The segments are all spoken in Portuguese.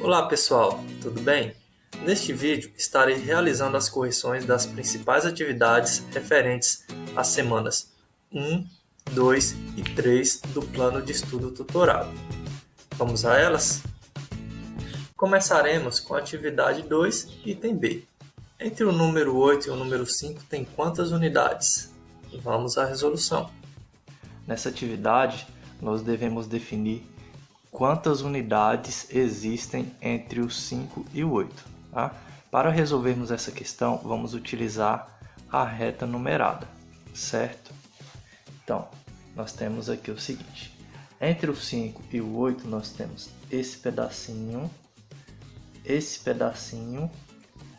Olá pessoal, tudo bem? Neste vídeo estarei realizando as correções das principais atividades referentes às semanas 1, 2 e 3 do plano de estudo tutorado. Vamos a elas? Começaremos com a atividade 2, item B. Entre o número 8 e o número 5 tem quantas unidades? Vamos à resolução. Nessa atividade, nós devemos definir quantas unidades existem entre o 5 e o 8. Tá? Para resolvermos essa questão, vamos utilizar a reta numerada, certo? Então, nós temos aqui o seguinte. Entre o 5 e o 8, nós temos esse pedacinho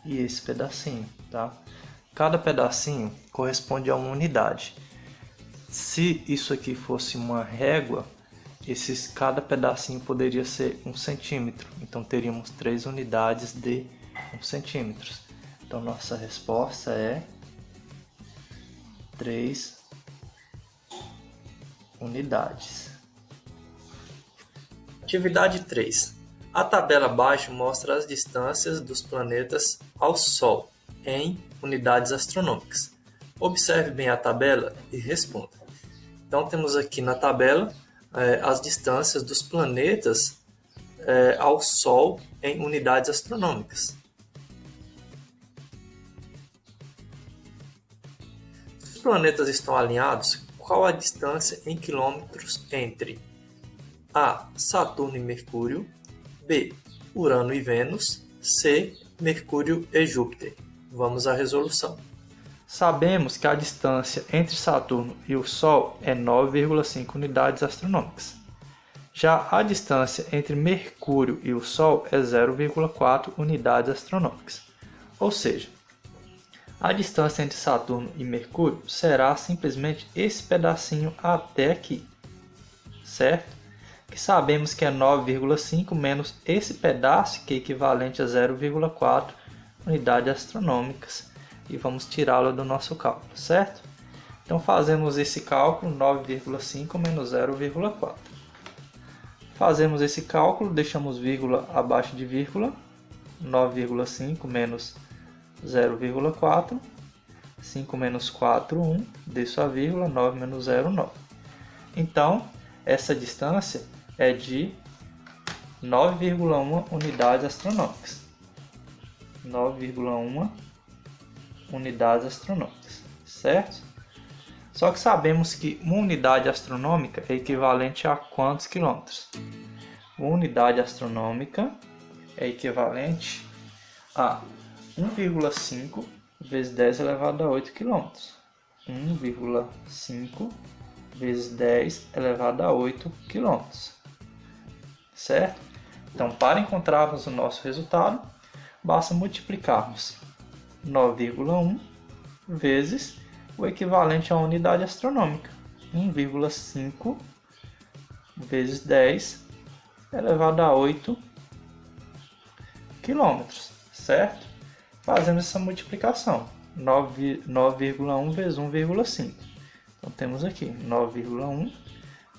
e esse pedacinho. Tá? Cada pedacinho corresponde a uma unidade. Se isso aqui fosse uma régua, cada pedacinho poderia ser 1 centímetro. Então teríamos 3 unidades de 1 centímetro. Então nossa resposta é 3 unidades. Atividade 3. A tabela abaixo mostra as distâncias dos planetas ao Sol em unidades astronômicas. Observe bem a tabela e responda. Então temos aqui na tabela as distâncias dos planetas ao Sol em unidades astronômicas. Se os planetas estão alinhados, qual a distância em quilômetros entre A. Saturno e Mercúrio, B. Urano e Vênus, C. Mercúrio e Júpiter? Vamos à resolução. Sabemos que a distância entre Saturno e o Sol é 9,5 unidades astronômicas. Já a distância entre Mercúrio e o Sol é 0,4 unidades astronômicas. Ou seja, a distância entre Saturno e Mercúrio será simplesmente esse pedacinho até aqui, certo? Que sabemos que é 9,5 menos esse pedaço, que é equivalente a 0,4 unidades astronômicas. E vamos tirá-lo do nosso cálculo, certo? Então fazemos esse cálculo, 9,5 menos 0,4. Fazemos esse cálculo, deixamos vírgula abaixo de vírgula, 9,5 menos 0,4, 5 menos 4, 1, desço a vírgula, 9 menos 0, 9. Então, essa distância é de 9,1 unidades astronômicas. 9,1 unidades astronômicas, certo? Só que sabemos que uma unidade astronômica é equivalente a quantos quilômetros? Uma unidade astronômica é equivalente a 1,5 vezes 10 elevado a 8 quilômetros. 1,5 vezes 10 elevado a 8 quilômetros, certo? Então, para encontrarmos o nosso resultado, basta multiplicarmos 9,1 vezes o equivalente a uma unidade astronômica, 1,5 vezes 10 elevado a 8 quilômetros, certo? Fazemos essa multiplicação, 9,1 vezes 1,5. Então temos aqui 9,1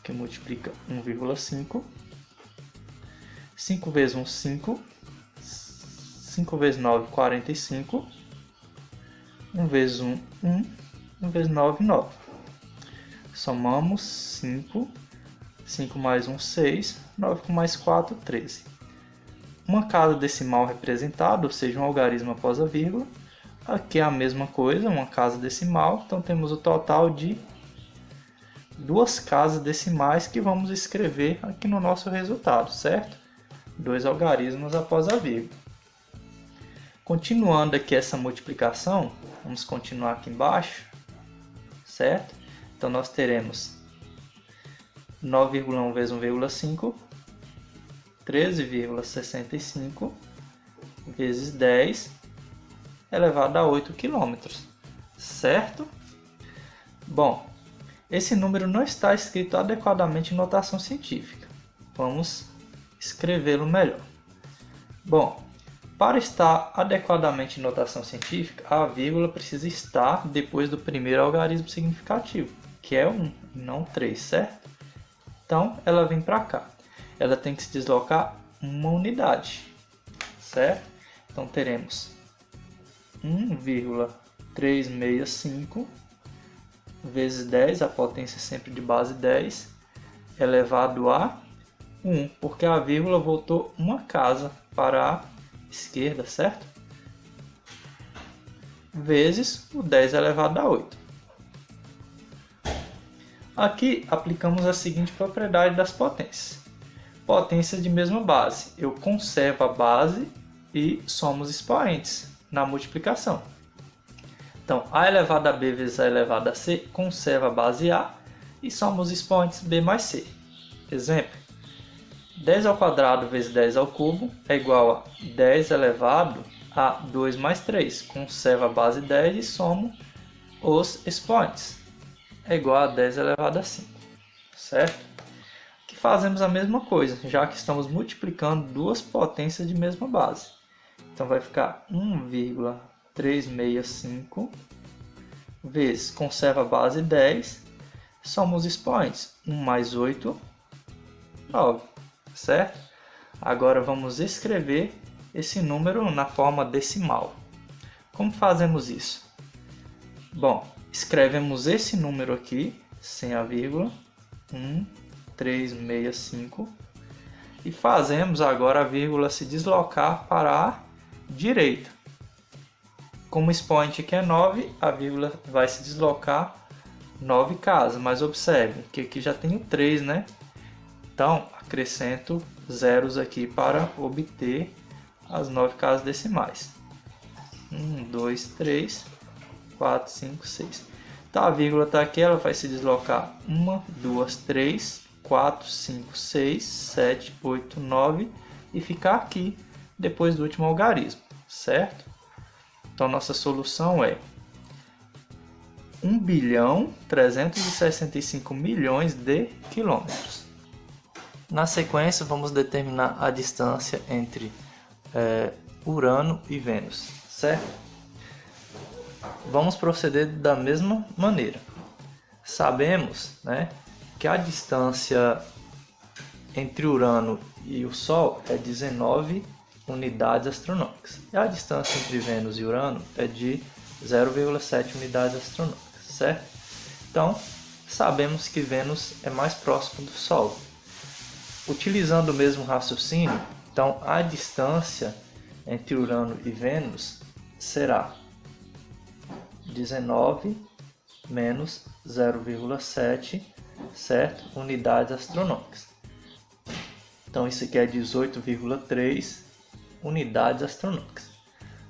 que multiplica 1,5, 5 vezes 1, 5, 5 vezes 9, 45, 1 vezes 1, 1, 1 vezes 9, 9. Somamos 5, 5 mais 1, 6, 9 com mais 4, 13. Uma casa decimal representada, ou seja, um algarismo após a vírgula. Aqui é a mesma coisa, uma casa decimal. Então temos o total de 2 casas decimais que vamos escrever aqui no nosso resultado, certo? 2 algarismos após a vírgula. Continuando aqui essa multiplicação, vamos continuar aqui embaixo, certo? Então nós teremos 9,1 vezes 1,5, 13,65 vezes 10 elevado a 8 quilômetros, certo? Bom, esse número não está escrito adequadamente em notação científica. Vamos escrevê-lo melhor. Bom, para estar adequadamente em notação científica, a vírgula precisa estar depois do primeiro algarismo significativo, que é 1 e não 3, certo? Então, ela vem para cá. Ela tem que se deslocar uma unidade. certo? Então teremos 1,365 vezes 10, a potência sempre de base 10, elevado a 1, porque a vírgula voltou uma casa para a esquerda, certo? Vezes o 10 elevado a 8. Aqui aplicamos a seguinte propriedade das potências. Potências de mesma base. Eu conservo a base e somo os expoentes na multiplicação. Então, a elevado a b vezes a elevado a c conserva a base a e soma os expoentes b mais c. Exemplo: 10 ao quadrado vezes 10 ao cubo é igual a 10 elevado a 2 mais 3. Conserva a base 10 e somo os expoentes. É igual a 10 elevado a 5. Certo? Aqui fazemos a mesma coisa, já que estamos multiplicando duas potências de mesma base. Então vai ficar 1,365 vezes, conserva a base 10, soma os expoentes. 1 mais 8, 9. Certo? Agora vamos escrever esse número na forma decimal. Como fazemos isso? Bom, escrevemos esse número aqui, sem a vírgula, 1,365, e fazemos agora a vírgula se deslocar para a direita. Como o expoente aqui é 9, a vírgula vai se deslocar 9 casas, mas observe que aqui já tem o 3, né? Então, acrescento zeros aqui para obter as 9 casas decimais. 1, 2, 3, 4, 5, 6. Então, a vírgula está aqui, ela vai se deslocar 1, 2, 3, 4, 5, 6, 7, 8, 9 e ficar aqui depois do último algarismo, certo? Então, nossa solução é 1.365 milhões de quilômetros. Na sequência, vamos determinar a distância entre Urano e Vênus, certo? Vamos proceder da mesma maneira. Sabemos, né, que a distância entre Urano e o Sol é 19 unidades astronômicas. E a distância entre Vênus e Urano é de 0,7 unidades astronômicas, certo? Então, sabemos que Vênus é mais próximo do Sol. Utilizando o mesmo raciocínio, então a distância entre Urano e Vênus será 19 menos 0,7, certo? Unidades astronômicas. Então isso aqui é 18,3 unidades astronômicas.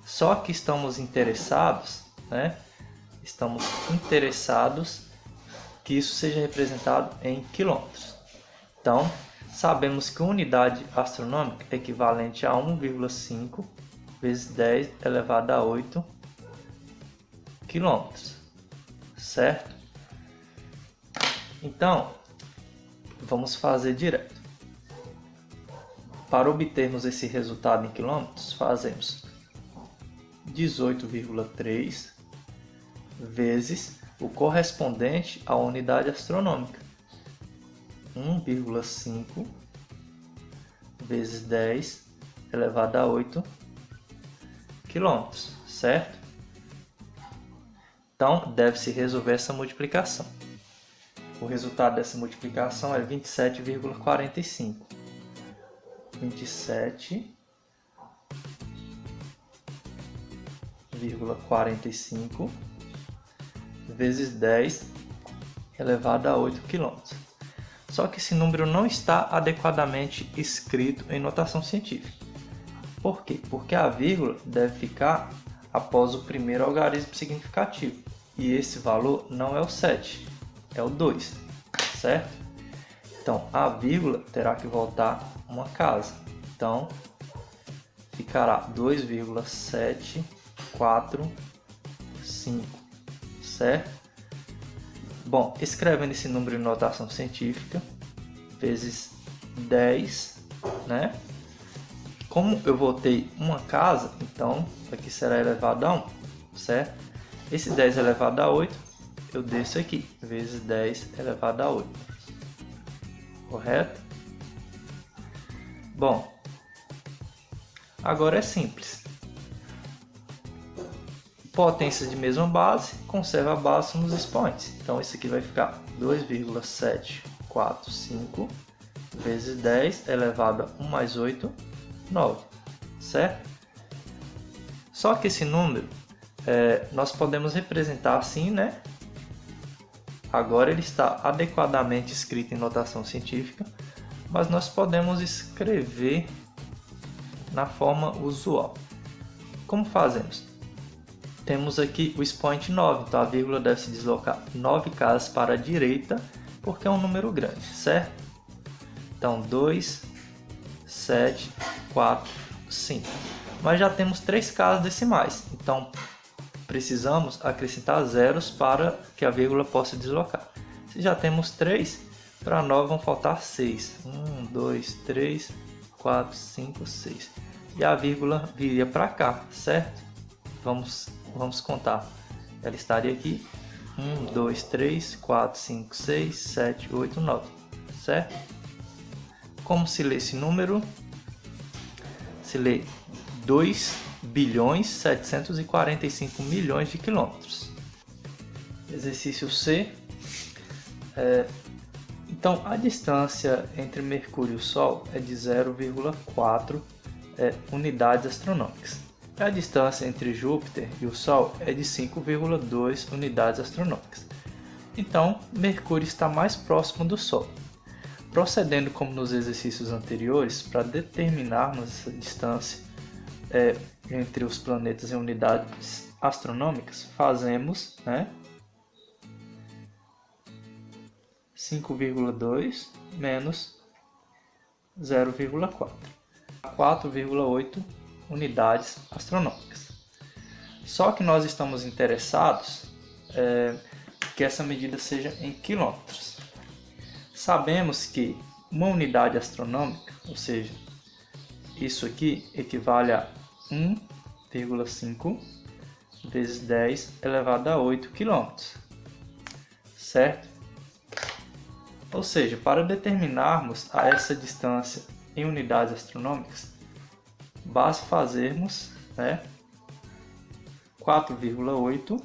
Só que estamos interessados, né? Estamos interessados que isso seja representado em quilômetros. Então, sabemos que unidade astronômica é equivalente a 1,5 vezes 10 elevado a 8 quilômetros, certo? Então, vamos fazer direto. Para obtermos esse resultado em quilômetros, fazemos 18,3 vezes o correspondente à unidade astronômica, 1,5 vezes 10 elevado a 8 quilômetros, certo? Então, deve-se resolver essa multiplicação. O resultado dessa multiplicação é 27,45. 27,45 vezes 10 elevado a 8 km. Só que esse número não está adequadamente escrito em notação científica. Por quê? Porque a vírgula deve ficar após o primeiro algarismo significativo. E esse valor não é o 7, é o 2, certo? Então, a vírgula terá que voltar uma casa. Então, ficará 2,745, certo? Bom, escrevendo esse número em notação científica, vezes 10, né? Como eu voltei uma casa, então aqui será elevado a 1, certo? Esse 10 elevado a 8, eu desço aqui, vezes 10 elevado a 8. Correto? Bom, Agora é simples. Potências de mesma base, conserva a base nos expoentes. Então isso aqui vai ficar 2,745 vezes 10 elevado a 1 mais 8, 9, certo? Só que esse número nós podemos representar assim, né? Agora ele está adequadamente escrito em notação científica, mas nós podemos escrever na forma usual. Como fazemos? Temos aqui o expoente 9, então a vírgula deve se deslocar 9 casas para a direita, porque é um número grande, certo? Então 2, 7, 4, 5. Mas já temos 3 casas decimais, então precisamos acrescentar zeros para que a vírgula possa deslocar. Se já temos 3, para 9 vão faltar 6. 1, 2, 3, 4, 5, 6. E a vírgula viria para cá, certo? Vamos contar. Ela estaria aqui. 1, 2, 3, 4, 5, 6, 7, 8, 9. Certo? Como se lê esse número? Se lê 2.745.000.000 de quilômetros. Exercício C. Então, a distância entre Mercúrio e o Sol é de 0,4 unidades astronômicas. A distância entre Júpiter e o Sol é de 5,2 unidades astronômicas. Então, Mercúrio está mais próximo do Sol. Procedendo como nos exercícios anteriores, para determinarmos essa distância entre os planetas em unidades astronômicas, fazemos 5,2 menos 0,4, 4,8 unidades astronômicas. Só que nós estamos interessados que essa medida seja em quilômetros. Sabemos que uma unidade astronômica, ou seja, isso aqui equivale a 1,5 vezes 10 elevado a 8 quilômetros, certo? Ou seja, para determinarmos essa distância em unidades astronômicas, basta fazermos 4,8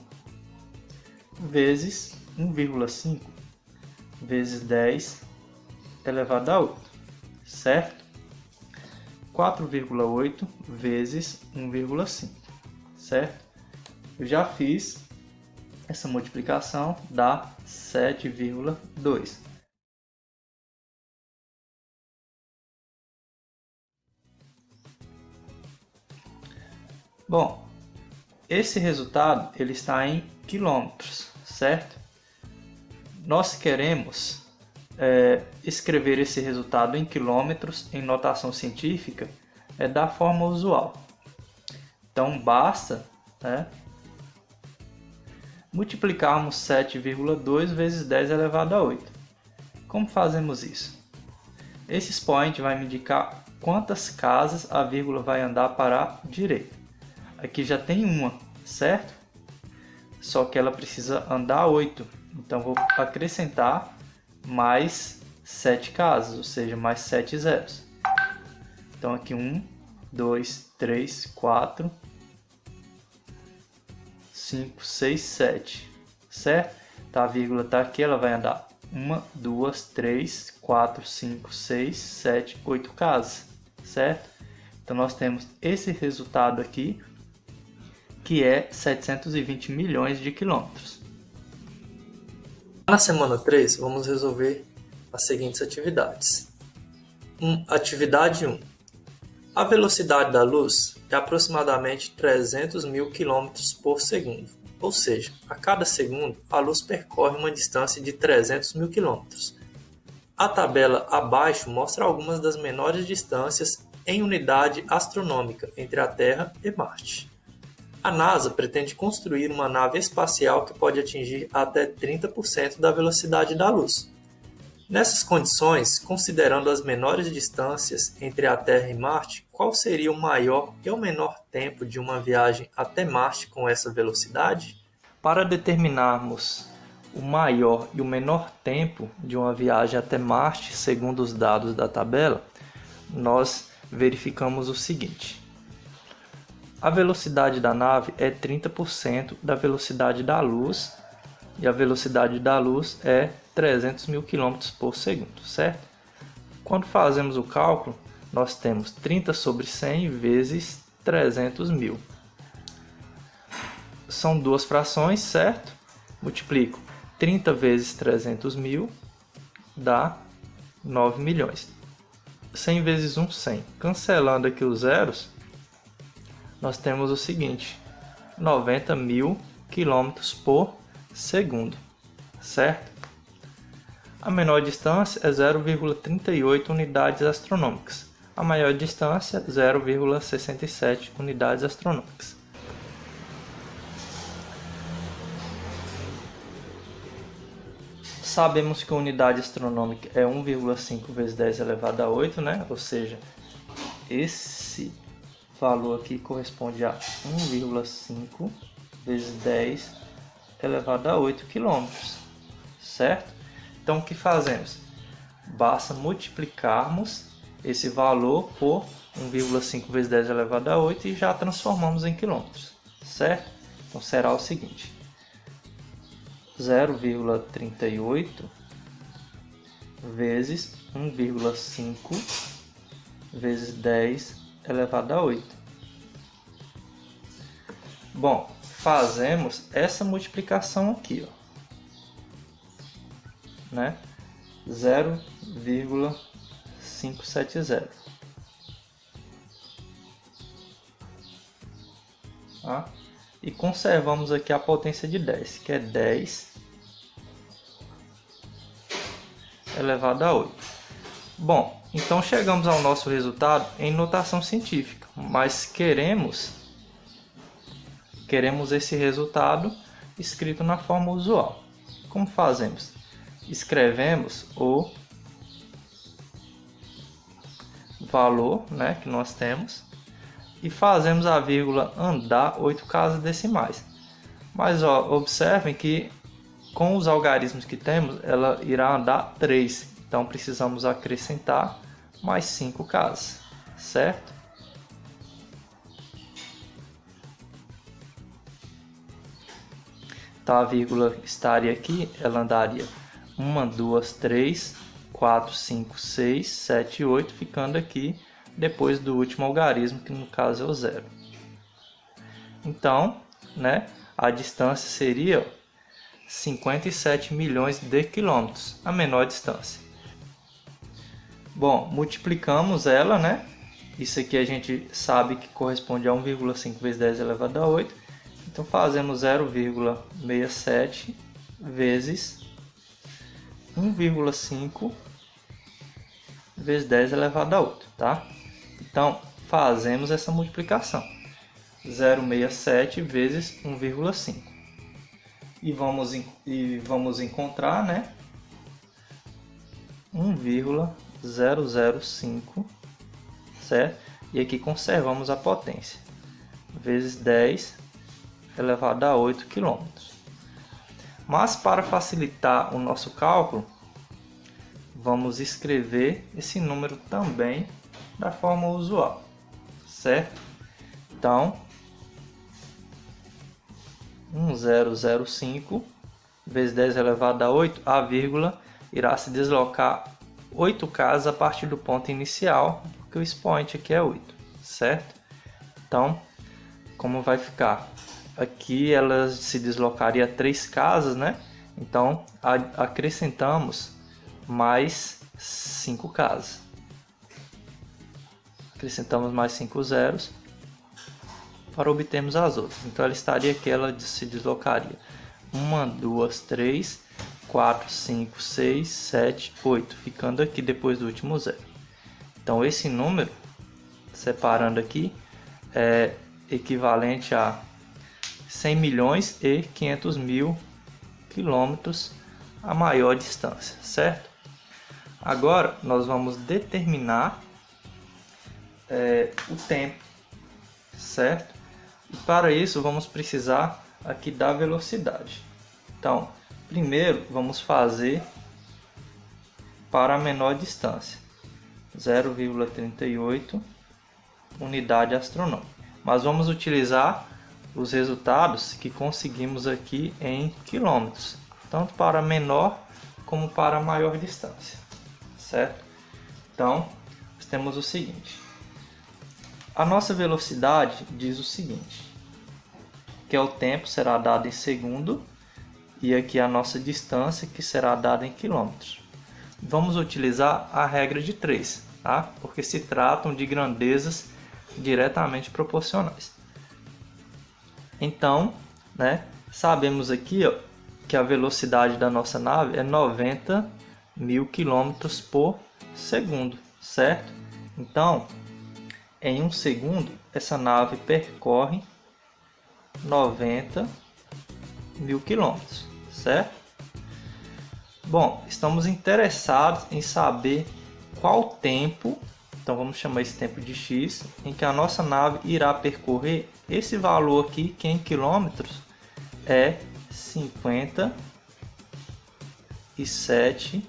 vezes 1,5 vezes 10 elevado a 8, certo? 4,8 vezes 1,5, certo? Eu já fiz essa multiplicação, dá 7,2. Bom, esse resultado ele está em quilômetros, certo? Nós queremos escrever esse resultado em quilômetros em notação científica da forma usual. Então basta multiplicarmos 7,2 vezes 10 elevado a 8. Como fazemos isso? Esse expoente vai me indicar quantas casas a vírgula vai andar para a direita. Aqui já tem uma, certo? Só que ela precisa andar 8. Então vou acrescentar mais 7 casas, ou seja, mais 7 zeros. Então aqui 1, 2, 3, 4, 5, 6, 7, certo? Tá, a vírgula está aqui, ela vai andar 1, 2, 3, 4, 5, 6, 7, 8 casas, certo? Então nós temos esse resultado aqui, que é 720 milhões de quilômetros. Na semana 3, vamos resolver as seguintes atividades. Atividade 1. A velocidade da luz é aproximadamente 300 mil km por segundo, ou seja, a cada segundo a luz percorre uma distância de 300 mil km. A tabela abaixo mostra algumas das menores distâncias em unidade astronômica entre a Terra e Marte. A NASA pretende construir uma nave espacial que pode atingir até 30% da velocidade da luz. Nessas condições, considerando as menores distâncias entre a Terra e Marte, qual seria o maior e o menor tempo de uma viagem até Marte com essa velocidade? Para determinarmos o maior e o menor tempo de uma viagem até Marte, segundo os dados da tabela, nós verificamos o seguinte. A velocidade da nave é 30% da velocidade da luz, e a velocidade da luz é 300 mil km por segundo, certo? Quando fazemos o cálculo, nós temos 30 sobre 100 vezes 300 mil. São duas frações, certo? Multiplico 30 vezes 300 mil, dá 9 milhões. 100 vezes 1, 100. Cancelando aqui os zeros, nós temos o seguinte: 90 mil quilômetros por segundo, certo? A menor distância é 0,38 unidades astronômicas. A maior distância, 0,67 unidades astronômicas. Sabemos que a unidade astronômica é 1,5 vezes 10 elevado a 8, né? Ou seja, esse valor aqui corresponde a 1,5 vezes 10 elevado a 8 quilômetros, certo? Então, o que fazemos? Basta multiplicarmos esse valor por 1,5 vezes 10 elevado a 8 e já transformamos em quilômetros, certo? Então, será o seguinte: 0,38 vezes 1,5 vezes 10 elevado a 8. Bom, fazemos essa multiplicação aqui, ó, né? 0,570. Tá? E conservamos aqui a potência de 10, que é 10 elevado a 8. Bom, então chegamos ao nosso resultado em notação científica, mas queremos esse resultado escrito na forma usual. Como fazemos? Escrevemos o valor, né, que nós temos e fazemos a vírgula andar 8 casas decimais. Mas ó, observem que com os algarismos que temos, ela irá andar 3. Então precisamos acrescentar mais 5 casas, certo? Então a vírgula estaria aqui, ela andaria 1, 2, 3, 4, 5, 6, 7 e 8, ficando aqui depois do último algarismo, que no caso é o 0. Então, né, a distância seria 57 milhões de quilômetros, a menor distância. Bom, multiplicamos ela, né? Isso aqui a gente sabe que corresponde a 1,5 vezes 10 elevado a 8. Então fazemos 0,67 vezes 1,5 vezes 10 elevado a 8, tá? Então fazemos essa multiplicação. 0,67 vezes 1,5. E vamos encontrar, né, 1,005, certo? E aqui conservamos a potência, vezes 10 elevado a 8 km. Mas para facilitar o nosso cálculo, vamos escrever esse número também da forma usual, certo? Então, 1,005 vezes 10 elevado a 8, a vírgula irá se deslocar 8 casas a partir do ponto inicial, porque o expoente aqui é 8, certo? Então, como vai ficar? Aqui ela se deslocaria 3 casas, né? Então, acrescentamos mais 5 casas. Acrescentamos mais 5 zeros para obtermos as outras. Então ela estaria aqui, ela se deslocaria 1, 2, 3, 4, 5, 6, 7, 8, ficando aqui depois do último zero. Então esse número, separando aqui, é equivalente a 100 milhões e 500 mil quilômetros a maior distância, certo? Agora nós vamos determinar o tempo, certo? E para isso vamos precisar aqui da velocidade. Então, primeiro vamos fazer para a menor distância, 0,38 unidade astronômica. mas vamos utilizar os resultados que conseguimos aqui em quilômetros, tanto para menor como para maior distância, certo? Então, temos o seguinte: a nossa velocidade diz o seguinte, que é o tempo será dado em segundo e aqui a nossa distância que será dada em quilômetros. Vamos utilizar a regra de 3, tá? Porque se tratam de grandezas diretamente proporcionais. Então, sabemos aqui, que a velocidade da nossa nave é 90.000 km por segundo, certo? Então, em 1 segundo, essa nave percorre 90.000 km, certo? Bom, estamos interessados em saber qual tempo, então vamos chamar esse tempo de x, em que a nossa nave irá percorrer esse valor aqui, que em quilômetros é 57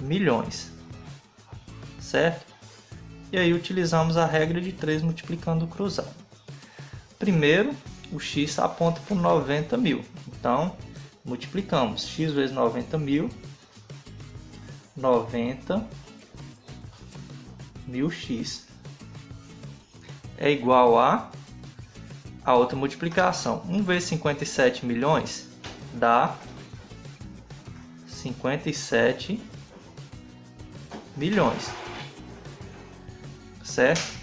milhões, certo? E aí utilizamos a regra de 3 multiplicando o cruzado. Primeiro, o x aponta para 90.000, então multiplicamos x vezes 90.000, 90.000x é igual a outra multiplicação. 1 vezes 57 milhões dá 57 milhões, certo?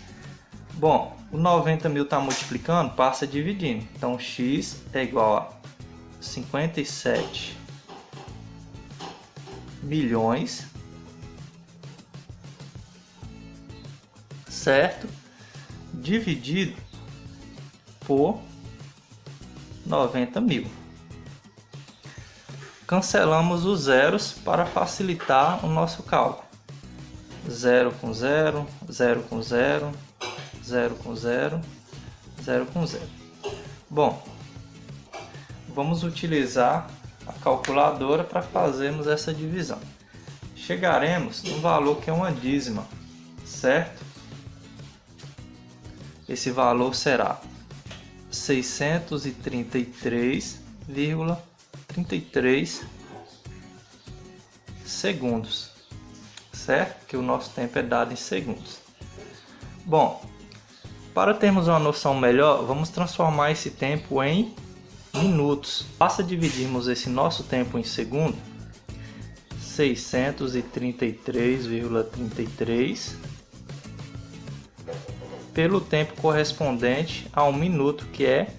Bom, o 90.000 está multiplicando, passa dividindo. Então, x é igual a 57 milhões, certo? Dividido por 90.000. Cancelamos os zeros para facilitar o nosso cálculo. 0 com 0, 0 com 0, 0 com 0, 0 com 0. Bom, vamos utilizar a calculadora para fazermos essa divisão. Chegaremos no valor que é uma dízima, certo? Esse valor será 633,33 segundos, certo? Que o nosso tempo é dado em segundos. Bom, para termos uma noção melhor, vamos transformar esse tempo em minutos. Basta dividirmos esse nosso tempo em segundo, 633,33 pelo tempo correspondente a um minuto, que é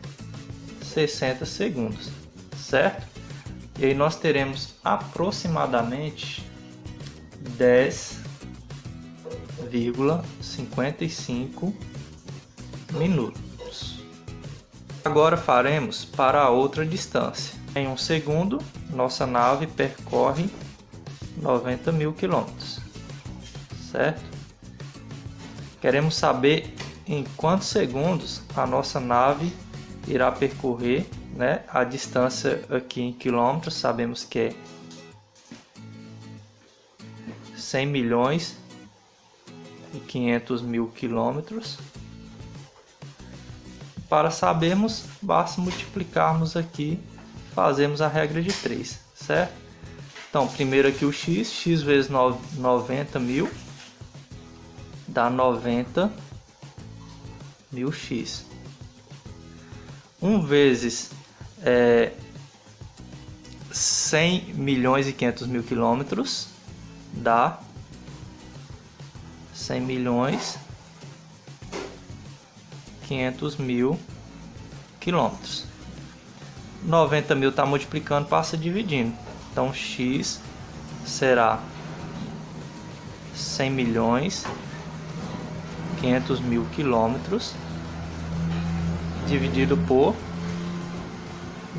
60 segundos, certo? E aí nós teremos aproximadamente 10,55 minutos. Agora faremos para a outra distância. Em 1 segundo, nossa nave percorre 90.000 quilômetros, certo? Queremos saber em quantos segundos a nossa nave irá percorrer, a distância aqui em quilômetros. Sabemos que é 100 milhões e 500 mil quilômetros. Para sabermos, basta multiplicarmos aqui, fazemos a regra de 3, certo? Então, primeiro aqui o x vezes 90.000 dá 90.000x. 1 vezes 100 milhões e 500 mil quilômetros dá 100 milhões 500 mil quilômetros. 90.000 está multiplicando, passa dividindo. Então x será 100 milhões 500 mil quilômetros dividido por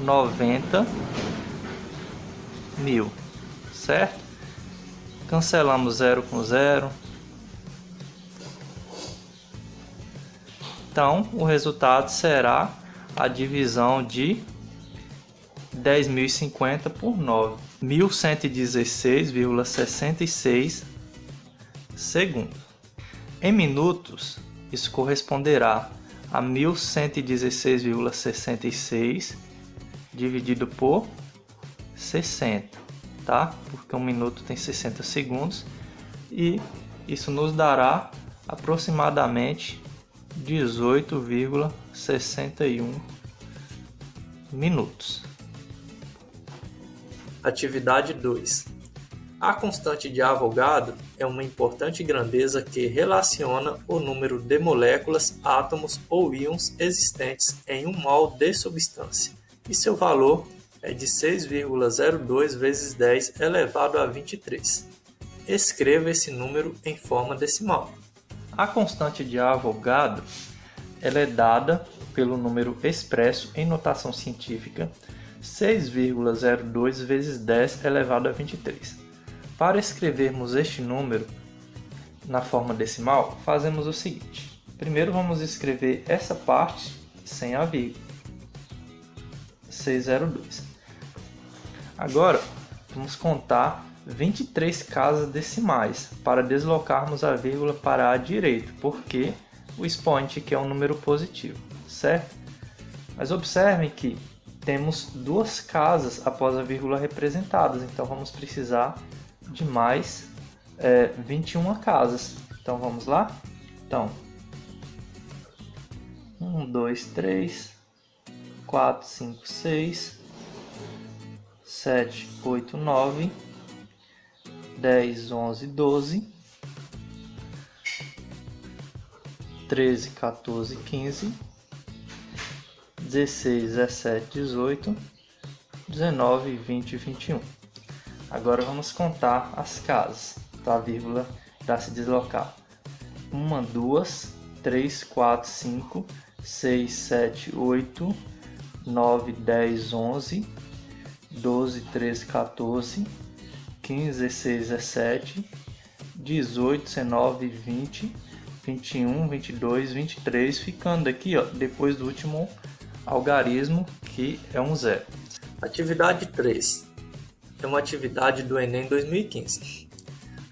90.000, certo? Cancelamos 0 com 0. Então, o resultado será a divisão de 10.050 por 9, 1.116,66 segundos. Em minutos, isso corresponderá a 1116,66 dividido por 60, tá? Porque 1 minuto tem 60 segundos e isso nos dará aproximadamente 18,61 minutos. Atividade 2. A constante de Avogadro é uma importante grandeza que relaciona o número de moléculas, átomos ou íons existentes em um mol de substância, e seu valor é de 6,02 vezes 10 elevado a 23. Escreva esse número em forma decimal. A constante de Avogadro ela é dada pelo número expresso em notação científica 6,02 vezes 10 elevado a 23. Para escrevermos este número na forma decimal, fazemos o seguinte. Primeiro vamos escrever essa parte sem a vírgula. 602. Agora vamos contar 23 casas decimais para deslocarmos a vírgula para a direita, porque o expoente aqui é um número positivo, certo? Mas observem que temos 2 casas após a vírgula representadas, então vamos precisar de mais 21 casas. Então vamos lá? Então 1, 2, 3, 4, 5, 6, 7, 8, 9, 10, 11, 12, 13, 14, 15, 16, 17, 18, 19, 20 e 21. Agora vamos contar as casas da vírgula para se deslocar. 1, 2, 3, 4, 5, 6, 7, 8, 9, 10, 11, 12, 13, 14, 15, 16, 17, 18, 19, 20, 21, 22, 23, ficando aqui depois do último algarismo, que é um zero. Atividade 3. É uma atividade do Enem 2015.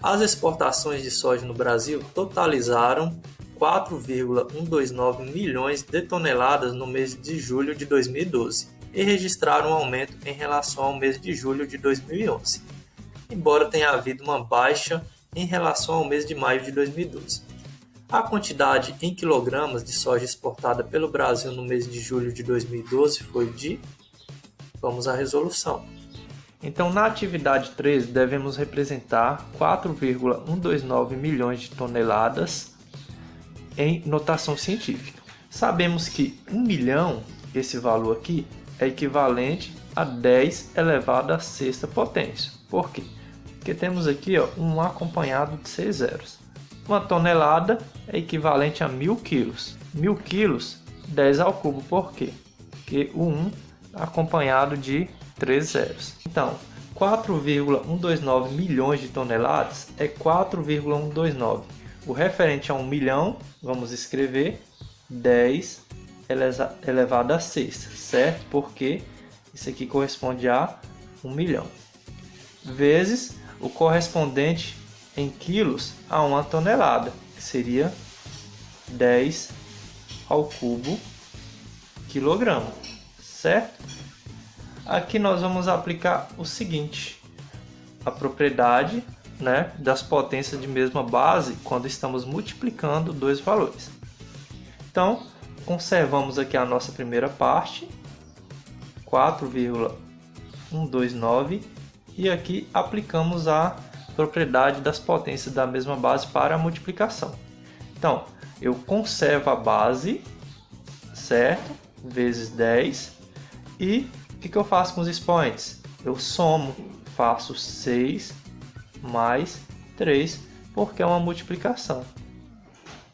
As exportações de soja no Brasil totalizaram 4,129 milhões de toneladas no mês de julho de 2012 e registraram um aumento em relação ao mês de julho de 2011, embora tenha havido uma baixa em relação ao mês de maio de 2012. A quantidade em quilogramas de soja exportada pelo Brasil no mês de julho de 2012 foi de... Vamos à resolução. Então, na atividade 3, devemos representar 4,129 milhões de toneladas em notação científica. Sabemos que 1 milhão, esse valor aqui, é equivalente a 10 elevado à sexta potência. Por quê? Porque temos aqui um acompanhado de 6 zeros. Uma tonelada é equivalente a 1.000 quilos. 1.000 quilos, 10 ao cubo. Por quê? Porque o 1 acompanhado de 3 zeros. Então, 4,129 milhões de toneladas é 4,129. O referente a 1 milhão, vamos escrever 10 elevado a sexta, certo? Porque isso aqui corresponde a 1 milhão. Vezes o correspondente em quilos a 1 tonelada, que seria 10 ao cubo quilograma, certo? Aqui nós vamos aplicar o seguinte, a propriedade, das potências de mesma base quando estamos multiplicando dois valores. Então, conservamos aqui a nossa primeira parte, 4,129, e aqui aplicamos a propriedade das potências da mesma base para a multiplicação. Então, eu conservo a base, certo? Vezes 10, e o que eu faço com os expoentes? Eu somo, faço 6 mais 3, porque é uma multiplicação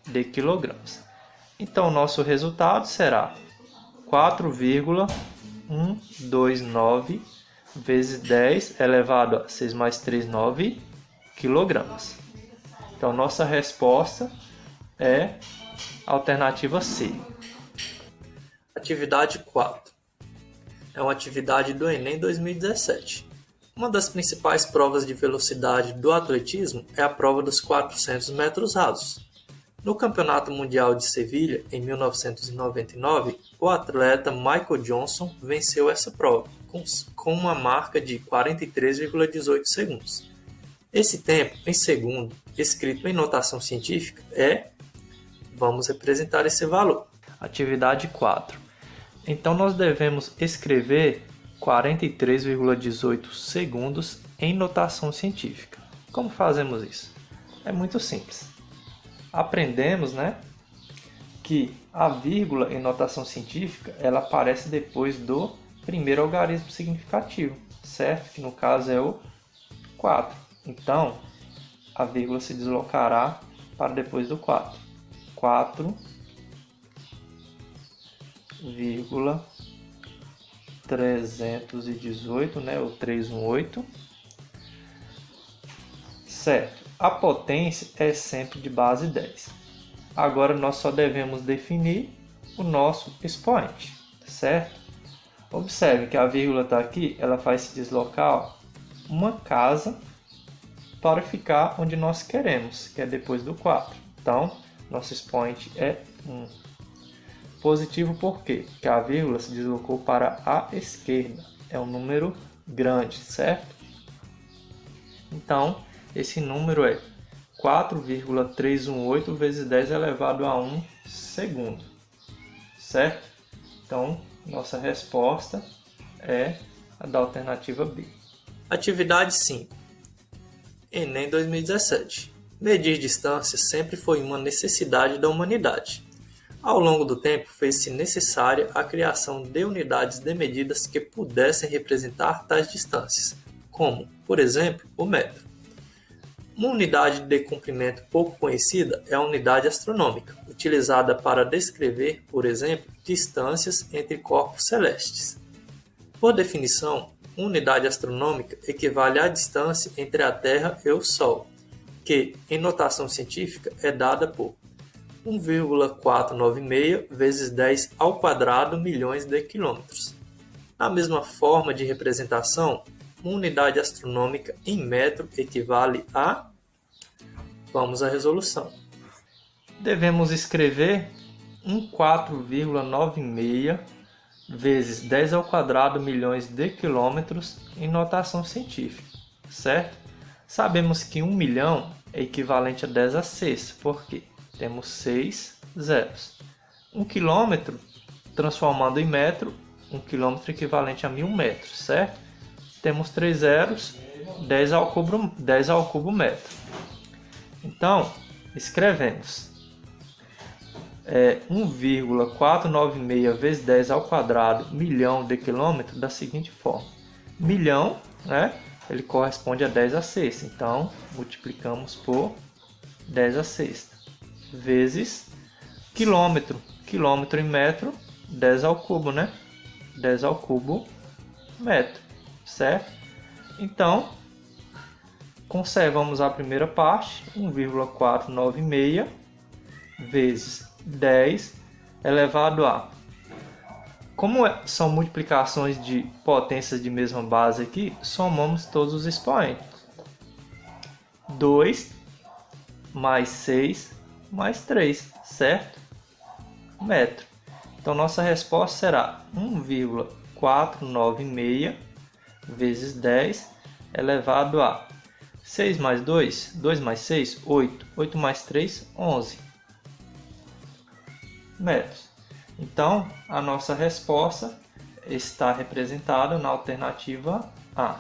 de quilogramas. Então, nosso resultado será 4,129 vezes 10 elevado a 6 mais 3, 9 quilogramas. Então, nossa resposta é a alternativa C. Atividade 4. É uma atividade do Enem 2017. Uma das principais provas de velocidade do atletismo é a prova dos 400 metros rasos. No Campeonato Mundial de Sevilha, em 1999, o atleta Michael Johnson venceu essa prova, com uma marca de 43,18 segundos. Esse tempo, em segundo, escrito em notação científica, vamos representar esse valor. Atividade 4. Então, nós devemos escrever 43,18 segundos em notação científica. Como fazemos isso? É muito simples. Aprendemos, que a vírgula em notação científica ela aparece depois do primeiro algarismo significativo, certo? Que no caso é o 4. Então, a vírgula se deslocará para depois do 4. 4,318, o 318. Certo. A potência é sempre de base 10. Agora nós só devemos definir o nosso expoente, certo? Observe que a vírgula está aqui, ela faz se deslocar uma casa para ficar onde nós queremos, que é depois do 4. Então, nosso expoente é 1. Positivo por quê? Porque a vírgula se deslocou para a esquerda. É um número grande, certo? Então, esse número é 4,318 vezes 10 elevado a 1 segundo, certo? Então, nossa resposta é a da alternativa B. Atividade 5. Enem 2017. Medir distância sempre foi uma necessidade da humanidade. Ao longo do tempo, fez-se necessária a criação de unidades de medidas que pudessem representar tais distâncias, como, por exemplo, o metro. Uma unidade de comprimento pouco conhecida é a unidade astronômica, utilizada para descrever, por exemplo, distâncias entre corpos celestes. Por definição, uma unidade astronômica equivale à distância entre a Terra e o Sol, que, em notação científica, é dada por 1,496 vezes 10 ao quadrado milhões de quilômetros. Na mesma forma de representação, uma unidade astronômica em metro equivale a... Vamos à resolução. Devemos escrever 14,96 vezes 10 ao quadrado milhões de quilômetros em notação científica, certo? Sabemos que 1 milhão é equivalente a 10 a 6, porque temos 6 zeros. 1 quilômetro, transformando em metro, 1 quilômetro equivalente a 1000 metros, certo? Temos 3 zeros, 10 ao cubo metro. Então, escrevemos 1,496 vezes 10 ao quadrado milhão de quilômetros da seguinte forma. Milhão, ele corresponde a 10 a sexta. Então, multiplicamos por 10 a sexta. Vezes quilômetro. Quilômetro em metro, 10 ao cubo, 10 ao cubo metro, certo? Então, conservamos a primeira parte, 1,496 vezes 10 elevado a... Como são multiplicações de potências de mesma base aqui, somamos todos os expoentes. 2 mais 6 mais 3, certo? Metro. Então, nossa resposta será 1,496 vezes 10 elevado a 6 mais 2, 2 mais 6, 8. 8 mais 3, 11 metros. Então, a nossa resposta está representada na alternativa A.